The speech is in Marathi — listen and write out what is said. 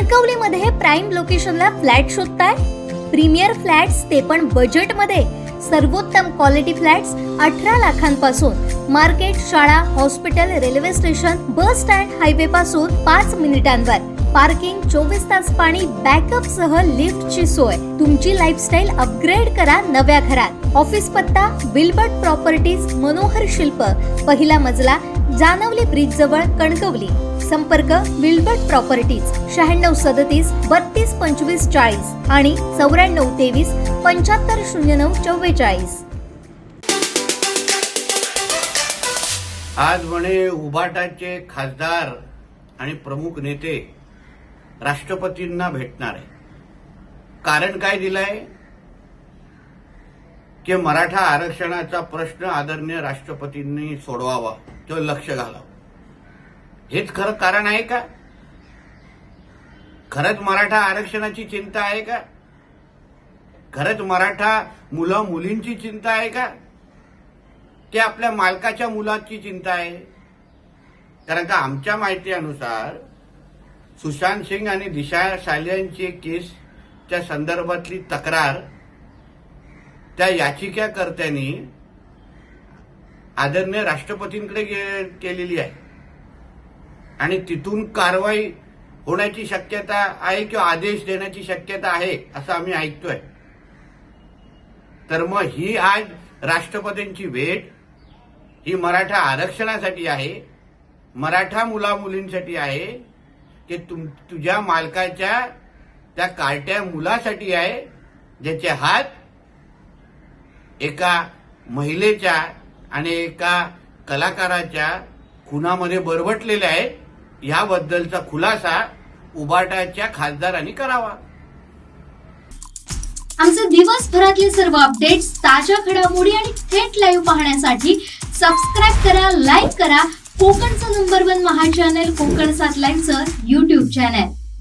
कणकवलीमध्ये प्राइम लोकेशनला फ्लॅट शोधताय? प्रीमियर फ्लॅट्स ते पण बजेट मध्ये. सर्वोत्तम क्वालिटी फ्लॅट्स 18 लाखांपासून. मार्केट, शाळा, hospital, railway station, bus stand, highway पासून 5 मिनिटांवर. पार्किंग, 24 तास पाणी, बॅकअप सह लिफ्टची सोय. तुमची लाईफस्टाईल अपग्रेड करा नव्या घरात. ऑफिस पत्ता विल्बर्ट प्रॉपर्टीज, मनोहर शिल्प, पहिला मजला, जानवली ब्रिज जवळ, कणकवली. संपर्क विल्बर्ट प्रॉपर्टीज 9637 3225 40 आणि 9423 750944. आज म्हणे उभाटाचे खासदार आणि प्रमुख नेते राष्ट्रपतींना भेटणार आहे. कारण काय दिलंय की मराठा आरक्षणाचा प्रश्न आदरणीय राष्ट्रपतींनी सोडवावा किंवा लक्ष घालावं. हेच खरं कारण आहे का? खरंच मराठा आरक्षणाची चिंता आहे का? खरंच मराठा मुलं मुलींची चिंता आहे का? की आपल्या मालकाच्या मुलाची चिंता आहे? कारण का आमच्या माहितीनुसार सुशांत सिंग आणि दिशा सालियांची केसच्या संदर्भातली तक्रार त्या याचिकाकर्त्यांनी आदरणीय राष्ट्रपतींकडे केलेली आहे आणि तिथून कारवाई होण्याची शक्यता आहे किंवा आदेश देण्याची शक्यता आहे असं आम्ही ऐकतोय. तर मग ही आज राष्ट्रपतींची भेट ही मराठा आरक्षणासाठी आहे, मराठा मुला मुलींसाठी आहे की तुझ्या मालकाच्या त्या कार्ट्या मुलासाठी आहे ज्याचे हात एका महिलेच्या आणि एका कलाकाराच्या खुनामध्ये बरबटलेले आहेत. याबद्दलचा खुलासा उभाटाच्या खासदारांनी करावा. आमचे दिवसभरातले सर्व अपडेट्स, ताज्या घडामोडी आणि थेट लाईव्ह पाहण्यासाठी सबस्क्राईब करा, लाईक करा कोकणचं नंबर 1 महा चॅनल कोकण 7 लाईनचं YouTube चॅनल.